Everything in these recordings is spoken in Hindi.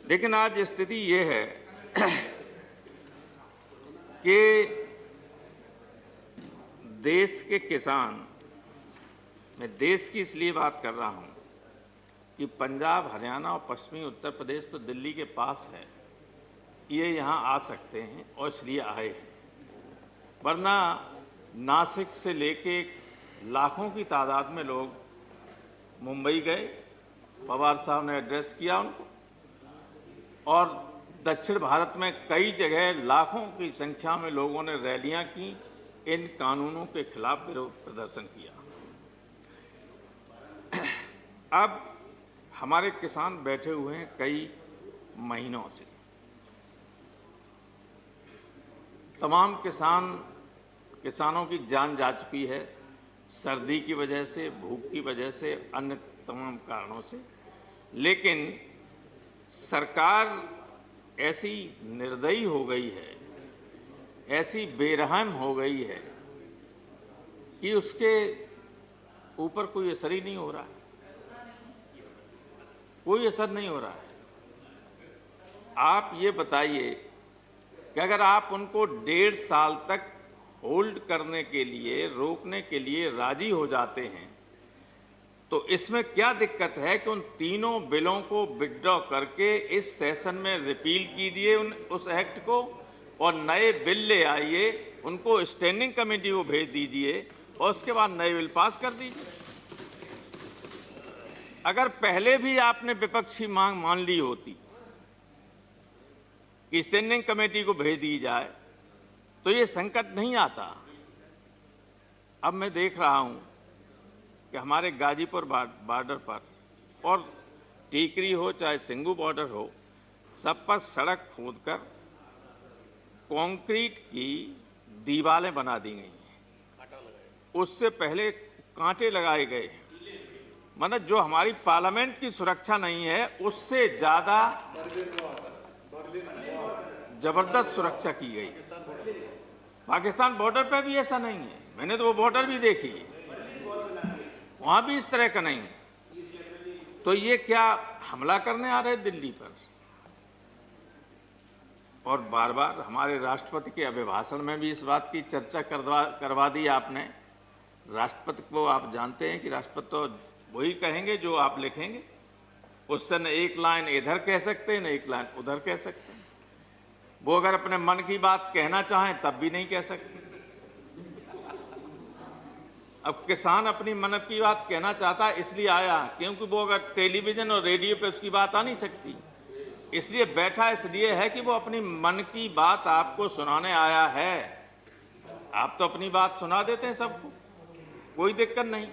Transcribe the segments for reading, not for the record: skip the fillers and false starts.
लेकिन आज स्थिति ये है कि देश के किसान, मैं देश की इसलिए बात कर रहा हूं कि पंजाब, हरियाणा और पश्चिमी उत्तर प्रदेश तो दिल्ली के पास है, ये यहाँ आ सकते हैं और इसलिए आए हैं। वरना नासिक से लेके लाखों की तादाद में लोग मुंबई गए, पवार साहब ने एड्रेस किया उनको, और दक्षिण भारत में कई जगह लाखों की संख्या में लोगों ने रैलियां की, इन कानूनों के खिलाफ विरोध प्रदर्शन किया। अब हमारे किसान बैठे हुए हैं कई महीनों से। तमाम किसानों की जान जा चुकी है, सर्दी की वजह से, भूख की वजह से, अन्य तमाम कारणों से। लेकिन सरकार ऐसी निर्दयी हो गई है, ऐसी बेरहम हो गई है कि उसके ऊपर कोई असर ही नहीं हो रहा है, कोई असर नहीं हो रहा है। आप ये बताइए कि अगर आप उनको 1.5 साल तक होल्ड करने के लिए, रोकने के लिए राजी हो जाते हैं, तो इसमें क्या दिक्कत है कि उन तीनों बिलों को विथड्रॉ करके इस सेशन में रिपील कीजिए उस एक्ट को, और नए बिल ले आइए, उनको स्टैंडिंग कमेटी को भेज दीजिए और उसके बाद नए बिल पास कर दीजिए। अगर पहले भी आपने विपक्षी मांग मान ली होती कि स्टैंडिंग कमेटी को भेज दी जाए तो ये संकट नहीं आता। अब मैं देख रहा हूं कि हमारे गाजीपुर बॉर्डर पर, और टीकरी हो चाहे सिंगू बॉर्डर हो, सब पर सड़क खोदकर कंक्रीट की दीवारें बना दी गई हैं। उससे पहले कांटे लगाए गए हैं। मतलब जो हमारी पार्लियामेंट की सुरक्षा नहीं है, उससे ज्यादा जबरदस्त सुरक्षा की गई। पाकिस्तान बॉर्डर पर भी ऐसा नहीं है, मैंने तो वो बॉर्डर भी देखी, वहां भी इस तरह का नहीं है। तो ये क्या हमला करने आ रहे दिल्ली पर? और बार बार हमारे राष्ट्रपति के अभिभाषण में भी इस बात की चर्चा करवा दी आपने। राष्ट्रपति को आप जानते हैं कि राष्ट्रपति तो वही कहेंगे जो आप लिखेंगे, उससे न एक लाइन इधर कह सकते हैं न एक लाइन उधर कह सकते हैं। वो अगर अपने मन की बात कहना चाहें तब भी नहीं कह सकते। अब किसान अपनी मन की बात कहना चाहता है, इसलिए आया, क्योंकि वो अगर टेलीविजन और रेडियो पे उसकी बात आ नहीं सकती, इसलिए बैठा इसलिए है कि वो अपनी मन की बात आपको सुनाने आया है। आप तो अपनी बात सुना देते हैं सबको, कोई दिक्कत नहीं।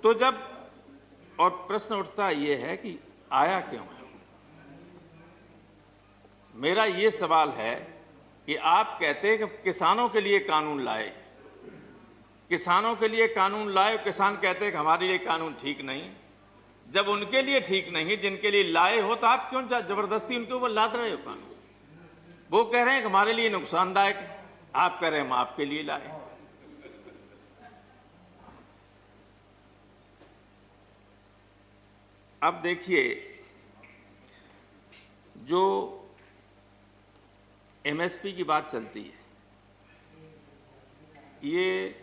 तो जब और प्रश्न उठता ये है कि आया क्यों है? मेरा ये सवाल है कि आप कहते हैं कि किसानों के लिए कानून लाए, किसानों के लिए कानून लाए, किसान कहते हैं कि हमारे लिए कानून ठीक नहीं। जब उनके लिए ठीक नहीं, जिनके लिए लाए हो, तो आप क्यों जबरदस्ती उनके ऊपर लाद रहे हो कानून? वो कह रहे हैं कि हमारे लिए नुकसानदायक है, आप कह रहे हैं हम आपके लिए लाए। अब देखिए, जो एमएसपी की बात चलती है, ये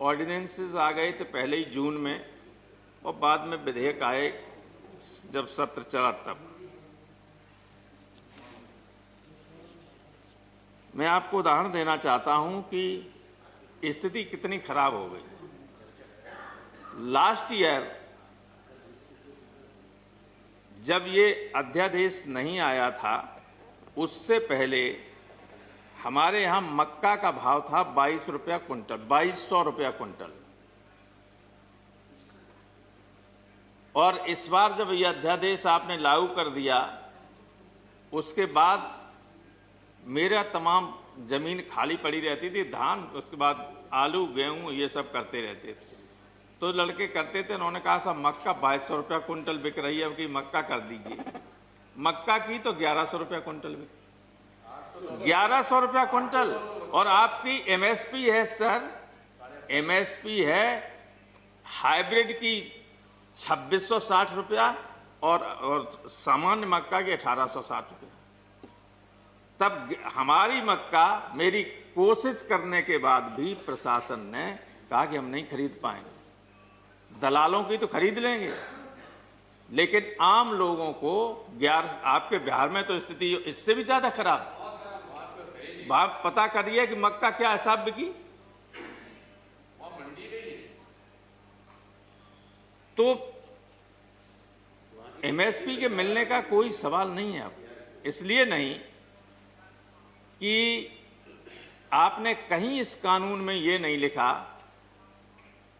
ऑर्डिनेंसेस आ गए थे पहले ही जून में, और बाद में विधेयक आए जब सत्र चला तब। मैं आपको उदाहरण देना चाहता हूं कि स्थिति कितनी खराब हो गई। लास्ट ईयर जब ये अध्यादेश नहीं आया था, उससे पहले हमारे यहाँ मक्का का भाव था 22 रुपया कुंटल, 2200 रुपया कुंटल। और इस बार जब यह अध्यादेश आपने लागू कर दिया, उसके बाद मेरा तमाम जमीन खाली पड़ी रहती थी, धान, उसके बाद आलू, गेहूं, ये सब करते रहते थे। तो लड़के करते थे, उन्होंने कहा साहब मक्का 2200 रुपया कुंटल बिक रही है, अब कि मक्का कर दीजिए। मक्का की तो 1100 रुपया कुंटल बिक, 1100 रुपया कुंटल। और आपकी एमएसपी है सर, एमएसपी है हाइब्रिड की 2660 रुपया और सामान्य मक्का की 1860 रुपये। तब हमारी मक्का मेरी कोशिश करने के बाद भी प्रशासन ने कहा कि हम नहीं खरीद पाएंगे। दलालों की तो खरीद लेंगे, लेकिन आम लोगों को आपके बिहार में तो स्थिति इससे भी ज्यादा खराब थी। भाव पता करिए कि मक्का क्या हिसाब बिकी। तो एमएसपी के मिलने का कोई सवाल नहीं है। अब इसलिए नहीं कि आपने कहीं इस कानून में ये नहीं लिखा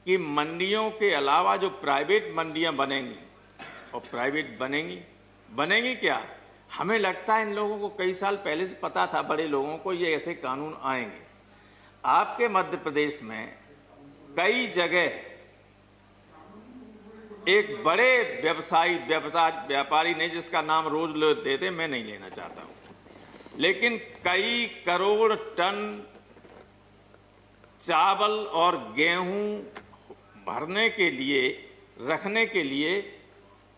कि मंडियों के अलावा जो प्राइवेट मंडियां बनेंगी, और प्राइवेट बनेंगी क्या? हमें लगता है इन लोगों को कई साल पहले से पता था, बड़े लोगों को, ये ऐसे कानून आएंगे। आपके मध्य प्रदेश में कई जगह एक बड़े व्यापारी ने, जिसका नाम रोज लोग देते, मैं नहीं लेना चाहता हूं, लेकिन कई करोड़ टन चावल और गेहूं भरने के लिए, रखने के लिए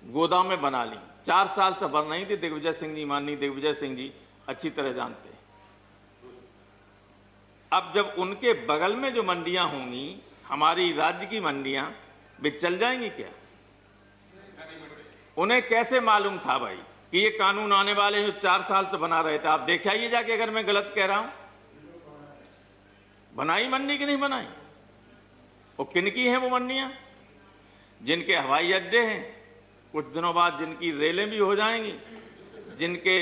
गोदामें बना ली। 4 साल से बन रही थी। दिग्विजय सिंह जी, माननीय दिग्विजय सिंह जी अच्छी तरह जानते हैं। अब जब उनके बगल में जो मंडियां होंगी, हमारी राज्य की मंडियां, वे चल जाएंगी क्या? उन्हें कैसे मालूम था भाई कि ये कानून आने वाले हैं? जो 4 साल से बना रहे थे। आप देखिए जाके, अगर मैं गलत कह रहा हूं। बनाई मंडी की नहीं बनाई? वो किनकी हैं वो मंडियां? जिनके हवाई अड्डे हैं, कुछ दिनों बाद जिनकी रेलें भी हो जाएंगी, जिनके,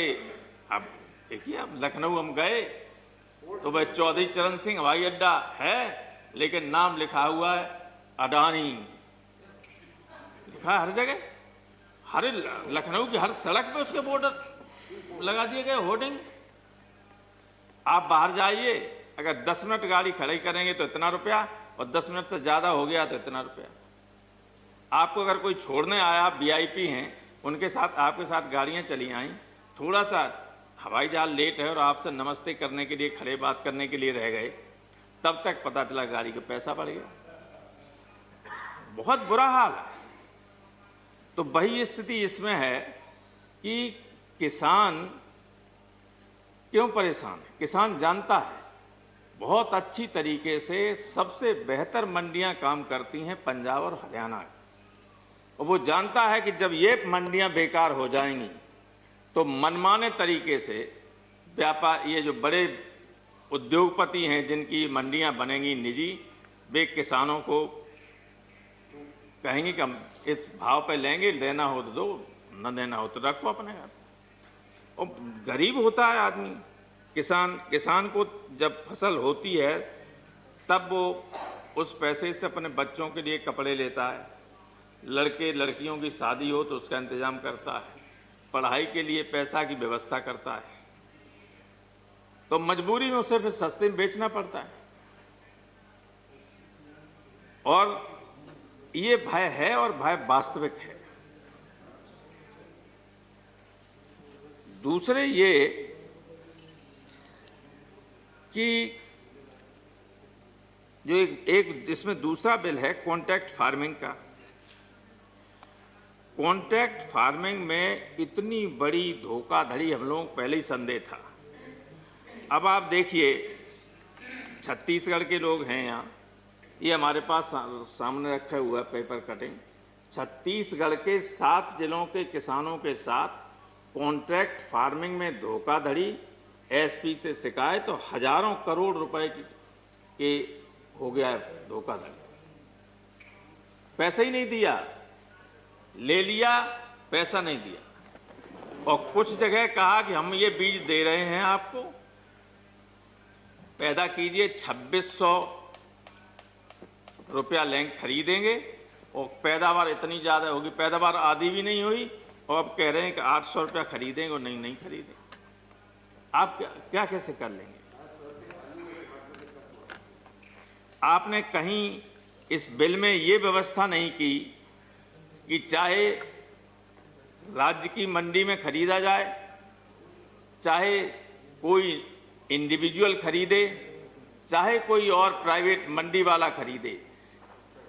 अब देखिए, अब लखनऊ हम गए तो वह चौधरी चरण सिंह हवाई अड्डा है, लेकिन नाम लिखा हुआ है अडानी, लिखा है हर जगह। हर लखनऊ की हर सड़क पे उसके बॉर्डर लगा दिए गए, होर्डिंग। आप बाहर जाइए, अगर 10 मिनट गाड़ी खड़ी करेंगे तो इतना रुपया, और 10 मिनट से ज्यादा हो गया तो इतना रुपया। आपको अगर कोई छोड़ने आया, आप वीआईपी हैं, उनके साथ, आपके साथ गाड़ियां चली आई, थोड़ा सा हवाई जहाज लेट है और आपसे नमस्ते करने के लिए, खड़े बात करने के लिए रह गए, तब तक पता चला गाड़ी का पैसा बढ़ गया। बहुत बुरा हाल है। तो वही स्थिति इसमें है कि किसान क्यों परेशान है? किसान जानता है बहुत अच्छी तरीके से, सबसे बेहतर मंडियां काम करती हैं पंजाब और हरियाणा की। और वो जानता है कि जब ये मंडियां बेकार हो जाएंगी तो मनमाने तरीके से व्यापार, ये जो बड़े उद्योगपति हैं जिनकी मंडियां बनेंगी निजी, वे किसानों को कहेंगे कि हम इस भाव पे लेंगे, लेना हो तो दो, न देना हो तो रखो अपने घर। और गरीब होता है आदमी, किसान को जब फसल होती है तब वो उस पैसे से अपने बच्चों के लिए कपड़े लेता है, लड़के लड़कियों की शादी हो तो उसका इंतजाम करता है, पढ़ाई के लिए पैसा की व्यवस्था करता है, तो मजबूरी में उसे फिर सस्ते में बेचना पड़ता है। और ये भय है, और भय वास्तविक है। दूसरे ये कि जो एक इसमें दूसरा बिल है कॉन्ट्रैक्ट फार्मिंग का। कॉन्ट्रैक्ट फार्मिंग में इतनी बड़ी धोखाधड़ी हम लोगों को पहले ही संदेह था। अब आप देखिए, छत्तीसगढ़ के लोग हैं यहाँ, ये हमारे पास सामने रखा हुआ पेपर कटिंग। छत्तीसगढ़ के 7 जिलों के किसानों के साथ कॉन्ट्रैक्ट फार्मिंग में धोखाधड़ी, एसपी से शिकायत, तो हजारों करोड़ रुपए की हो गया है धोखाधड़ी। पैसा ही नहीं दिया, ले लिया, पैसा नहीं दिया। और कुछ जगह कहा कि हम ये बीज दे रहे हैं आपको, पैदा कीजिए, 2600 रुपया लेंगे, खरीदेंगे, और पैदावार इतनी ज़्यादा होगी, पैदावार आधी भी नहीं हुई, और अब कह रहे हैं कि 800 रुपया खरीदेंगे, और नहीं खरीदेंगे। आप क्या कैसे कर लेंगे? आपने कहीं इस बिल में ये व्यवस्था नहीं की कि चाहे राज्य की मंडी में खरीदा जाए, चाहे कोई इंडिविजुअल खरीदे, चाहे कोई और प्राइवेट मंडी वाला खरीदे,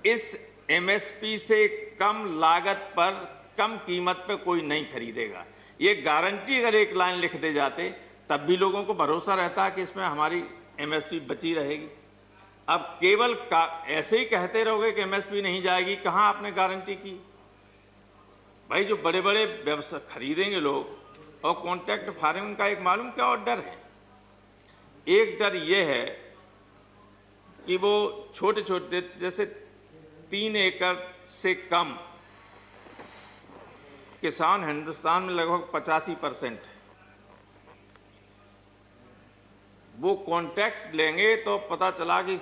इस एमएसपी से कम लागत पर कम कीमत पे कोई नहीं खरीदेगा। ये गारंटी अगर एक लाइन लिख दे जाते तब भी लोगों को भरोसा रहता है कि इसमें हमारी एमएसपी बची रहेगी। अब केवल ऐसे ही कहते रहोगे कि एमएसपी नहीं जाएगी, कहाँ आपने गारंटी की? भाई जो बड़े बड़े व्यवसाय खरीदेंगे लोग, और कॉन्ट्रैक्ट फार्मिंग का एक मालूम क्या और डर है? एक डर ये है कि वो छोटे छोटे जैसे 3 एकड़ से कम किसान हिंदुस्तान में लगभग 85% है। वो कॉन्ट्रैक्ट लेंगे तो पता चला कि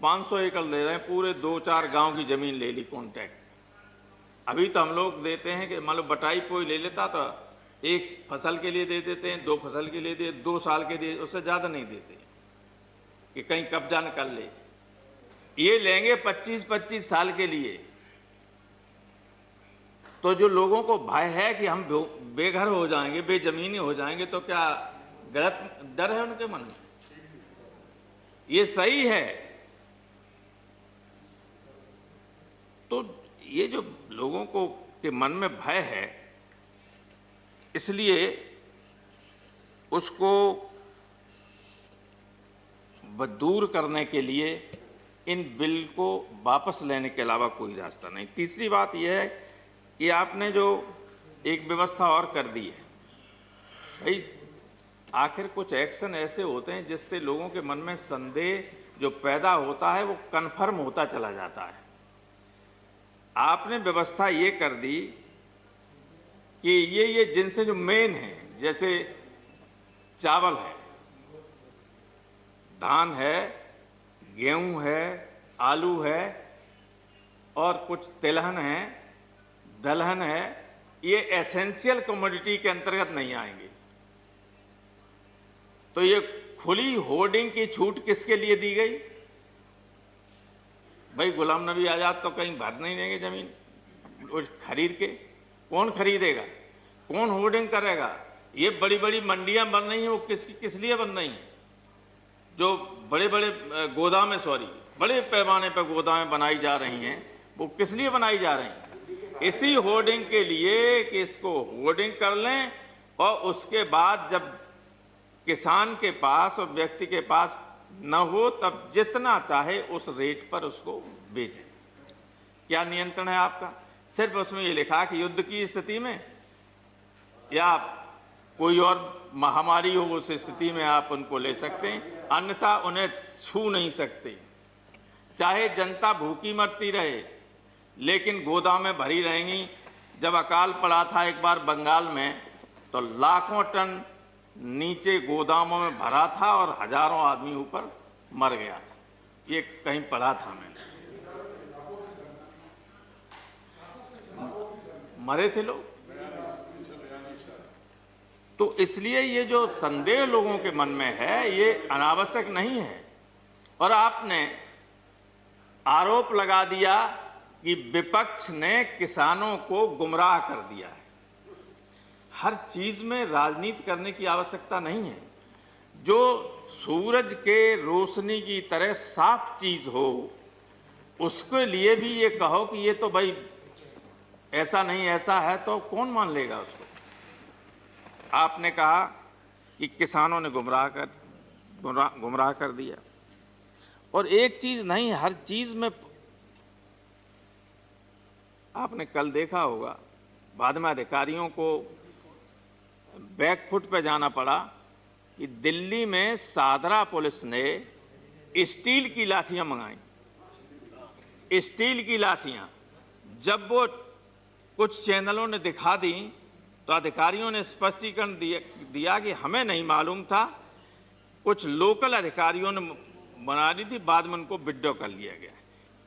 500 एकड़ ले रहे हैं, पूरे 2-4 गांव की जमीन ले ली कॉन्ट्रैक्ट। अभी तो हम लोग देते हैं कि मान लो बटाई कोई ले लेता तो 1 फसल के लिए दे देते हैं, 2 फसल के लिए दे, 2 साल के दे, उससे ज़्यादा नहीं देते कि कहीं कब्जा न कर ले। ये लेंगे 25-25 साल के लिए। तो जो लोगों को भय है कि हम बेघर हो जाएंगे, बेजमीनी हो जाएंगे, तो क्या गलत डर है उनके मन में? ये सही है। तो ये जो लोगों को के मन में भय है, इसलिए उसको दूर करने के लिए इन बिल को वापस लेने के अलावा कोई रास्ता नहीं। तीसरी बात यह है कि आपने जो एक व्यवस्था और कर दी है, भाई आखिर कुछ एक्शन ऐसे होते हैं जिससे लोगों के मन में संदेह जो पैदा होता है वो कन्फर्म होता चला जाता है। आपने व्यवस्था ये कर दी कि ये जिनसे जो मेन है, जैसे चावल है, धान है, गेहूं है, आलू है और कुछ तिलहन है, दलहन है, ये एसेंशियल कमोडिटी के अंतर्गत नहीं आएंगे। तो ये खुली होर्डिंग की छूट किसके लिए दी गई? भाई गुलाम नबी आजाद तो कहीं भर नहीं देंगे जमीन खरीद के। कौन खरीदेगा? कौन होर्डिंग करेगा? ये बड़ी बड़ी मंडियां बन रही हैं, वो किस लिए बन रही हैं? जो बड़े बड़े गोदामें, बड़े पैमाने पर गोदामें बनाई जा रही हैं, वो किस लिए बनाई जा रही हैं? इसी होर्डिंग के लिए कि इसको होर्डिंग कर लें और उसके बाद जब किसान के पास और व्यक्ति के पास न हो तब जितना चाहे उस रेट पर उसको बेचें। क्या नियंत्रण है आपका? सिर्फ उसमें ये लिखा कि युद्ध की स्थिति में या कोई और महामारी हो उस स्थिति में आप उनको ले सकते हैं, अन्यथा उन्हें छू नहीं सकते। चाहे जनता भूखी मरती रहे लेकिन गोदामें भरी रहेंगी। जब अकाल पड़ा था एक बार बंगाल में तो लाखों टन नीचे गोदामों में भरा था और हजारों आदमी ऊपर मर गया था। ये कहीं पढ़ा था मैंने। मरे थे लोग। तो इसलिए ये जो संदेह लोगों के मन में है ये अनावश्यक नहीं है। और आपने आरोप लगा दिया कि विपक्ष ने किसानों को गुमराह कर दिया है। हर चीज में राजनीति करने की आवश्यकता नहीं है। जो सूरज के रोशनी की तरह साफ चीज हो उसके लिए भी ये कहो कि ये तो भाई ऐसा नहीं ऐसा है, तो कौन मान लेगा उसको? आपने कहा कि किसानों ने गुमराह कर दिया। और एक चीज नहीं, हर चीज में आपने कल देखा होगा, बाद में अधिकारियों को बैकफुट पे जाना पड़ा कि दिल्ली में सादरा पुलिस ने स्टील की लाठियां मंगाई। स्टील की लाठियां जब वो कुछ चैनलों ने दिखा दी तो अधिकारियों ने स्पष्टीकरण दिया कि हमें नहीं मालूम था, कुछ लोकल अधिकारियों ने बना दी थी, बाद में उनको विड्रॉ कर लिया गया।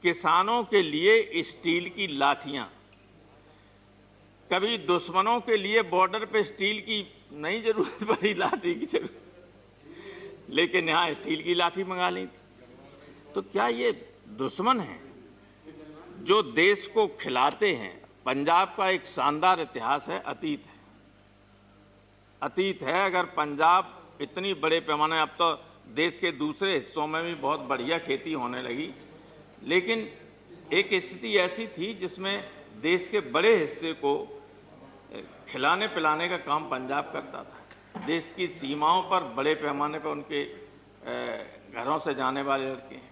किसानों के लिए स्टील की लाठियां, कभी दुश्मनों के लिए बॉर्डर पे स्टील की नहीं जरूरत पड़ी, लाठी की जरूरत, लेकिन यहाँ स्टील की लाठी मंगा ली थी। तो क्या ये दुश्मन हैं जो देश को खिलाते हैं? पंजाब का एक शानदार इतिहास है, अतीत है। अगर पंजाब इतनी बड़े पैमाने, अब तो देश के दूसरे हिस्सों में भी बहुत बढ़िया खेती होने लगी, लेकिन एक स्थिति ऐसी थी जिसमें देश के बड़े हिस्से को खिलाने पिलाने का काम पंजाब करता था। देश की सीमाओं पर बड़े पैमाने पर उनके घरों से जाने वाले लड़के हैं।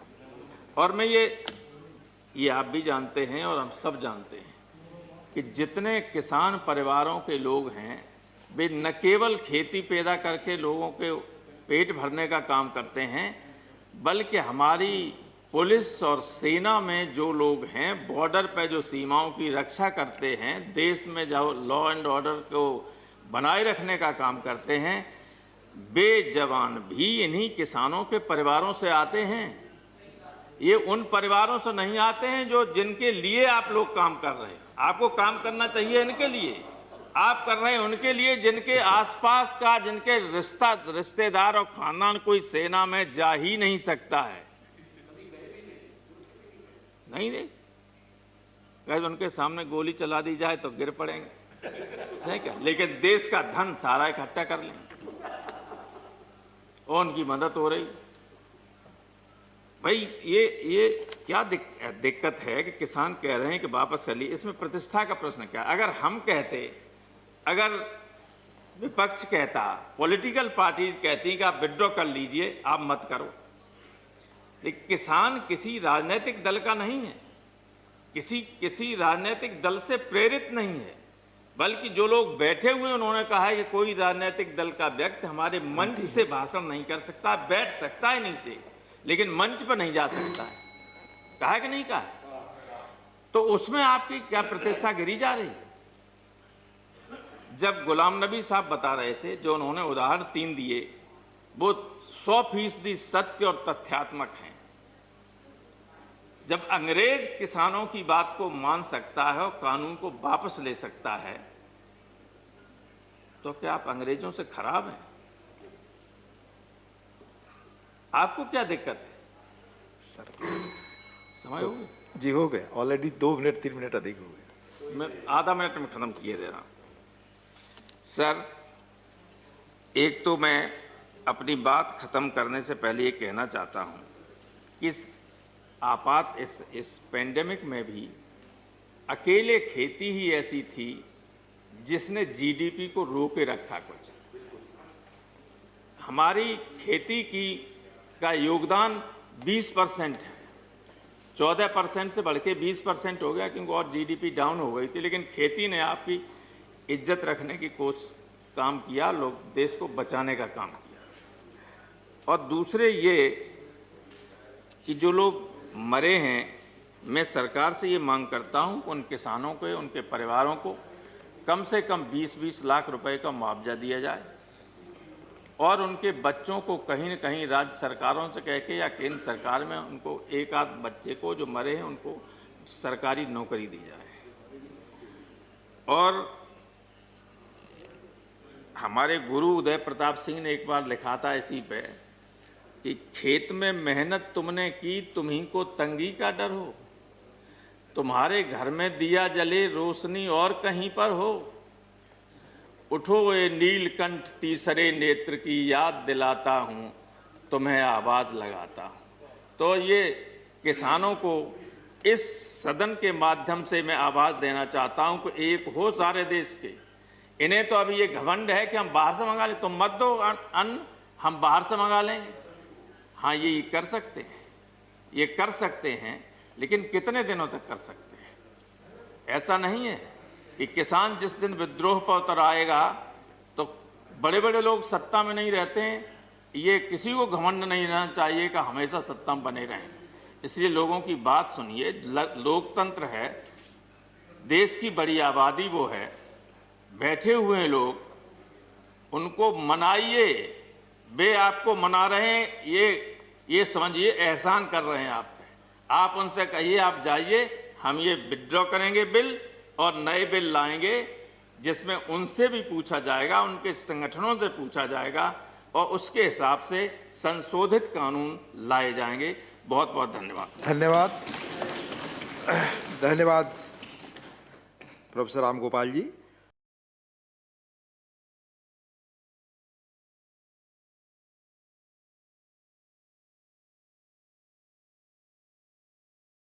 और मैं ये आप भी जानते हैं और हम सब जानते हैं कि जितने किसान परिवारों के लोग हैं वे न केवल खेती पैदा करके लोगों के पेट भरने का काम करते हैं, बल्कि हमारी पुलिस और सेना में जो लोग हैं, बॉर्डर पर जो सीमाओं की रक्षा करते हैं, देश में जो लॉ एंड ऑर्डर को बनाए रखने का काम करते हैं, वे जवान भी इन्हीं किसानों के परिवारों से आते हैं। ये उन परिवारों से नहीं आते हैं जो जिनके लिए आप लोग काम कर रहे हैं। आपको काम करना चाहिए इनके लिए, आप कर रहे हैं उनके लिए जिनके आसपास का, जिनके रिश्तेदार और खानदान कोई सेना में जा ही नहीं सकता है। नहीं दे, अगर उनके सामने गोली चला दी जाए तो गिर पड़ेंगे, है क्या? लेकिन देश का धन सारा इकट्ठा कर लें और उनकी मदद हो रही। भाई ये क्या दिक्कत है कि किसान कह रहे हैं कि वापस कर लिए। इसमें प्रतिष्ठा का प्रश्न क्या? अगर हम कहते, अगर विपक्ष कहता, पॉलिटिकल पार्टीज कहती कि आप विड्रॉ कर लीजिए, आप मत करो, लेकिन किसान किसी राजनीतिक दल का नहीं है, किसी राजनीतिक दल से प्रेरित नहीं है, बल्कि जो लोग बैठे हुए उन्होंने कहा है कि कोई राजनीतिक दल का व्यक्ति हमारे मंच से भाषण नहीं कर सकता, बैठ सकता है नीचे लेकिन मंच पर नहीं जा सकता है। कहा है कि नहीं कहा? तो उसमें आपकी क्या प्रतिष्ठा गिरी जा रही है? जब गुलाम नबी साहब बता रहे थे, जो उन्होंने उदाहरण 3 दिए, वो 100% सत्य और तथ्यात्मक हैं। जब अंग्रेज किसानों की बात को मान सकता है और कानून को वापस ले सकता है, तो क्या आप अंग्रेजों से खराब हैं? आपको क्या दिक्कत है? सर समय हो गया जी, हो गए ऑलरेडी 2 मिनट 3 मिनट अधिक हो गए। मैं आधा मिनट में खत्म किए दे रहा हूं। सर, एक तो मैं अपनी बात खत्म करने से पहले ये कहना चाहता हूं कि इस पेंडेमिक में भी अकेले खेती ही ऐसी थी जिसने जीडीपी को रोके रखा। कुछ हमारी खेती का योगदान 20% है, 14% से बढ़ के 20% हो गया, क्योंकि और जीडीपी डाउन हो गई थी। लेकिन खेती ने आपकी इज्जत रखने की काम किया, लोग देश को बचाने का काम किया। और दूसरे ये कि जो लोग मरे हैं, मैं सरकार से ये मांग करता हूं कि उन किसानों को, उनके परिवारों को कम से कम 20-20 लाख रुपए का मुआवजा दिया जाए और उनके बच्चों को कहीं न कहीं राज्य सरकारों से कह के या केंद्र सरकार में उनको एक आध बच्चे को जो मरे हैं उनको सरकारी नौकरी दी जाए। और हमारे गुरु उदय प्रताप सिंह ने एक बार लिखा था इसी पे कि खेत में मेहनत तुमने की, तुम्ही को तंगी का डर हो, तुम्हारे घर में दिया जले रोशनी और कहीं पर हो, उठो ये नीलकंठ तीसरे नेत्र की याद दिलाता हूँ, तुम्हें आवाज़ लगाता हूँ। तो ये किसानों को इस सदन के माध्यम से मैं आवाज़ देना चाहता हूँ कि एक हो सारे देश के। इन्हें तो अभी ये घमंड है कि हम बाहर से मंगा लें, तुम मत दो अन्न, हम बाहर से मंगा लेंगे। हाँ, ये कर सकते हैं, ये कर सकते हैं, लेकिन कितने दिनों तक कर सकते हैं? ऐसा नहीं है कि किसान जिस दिन विद्रोह पर उतर आएगा तो बड़े बड़े लोग सत्ता में नहीं रहते हैं। ये किसी को घमंड नहीं रहना चाहिए कि हमेशा सत्ता में बने रहें। इसलिए लोगों की बात सुनिए, लोकतंत्र है, देश की बड़ी आबादी वो है, बैठे हुए लोग, उनको मनाइए। वे आपको मना रहे हैं, ये समझिए एहसान कर रहे हैं आप पे। आप उनसे कहिए आप जाइए, हम ये विड्रॉ करेंगे बिल और नए बिल लाएंगे जिसमें उनसे भी पूछा जाएगा, उनके संगठनों से पूछा जाएगा और उसके हिसाब से संशोधित कानून लाए जाएंगे। बहुत बहुत धन्यवाद। धन्यवाद, धन्यवाद प्रोफेसर राम गोपाल जी।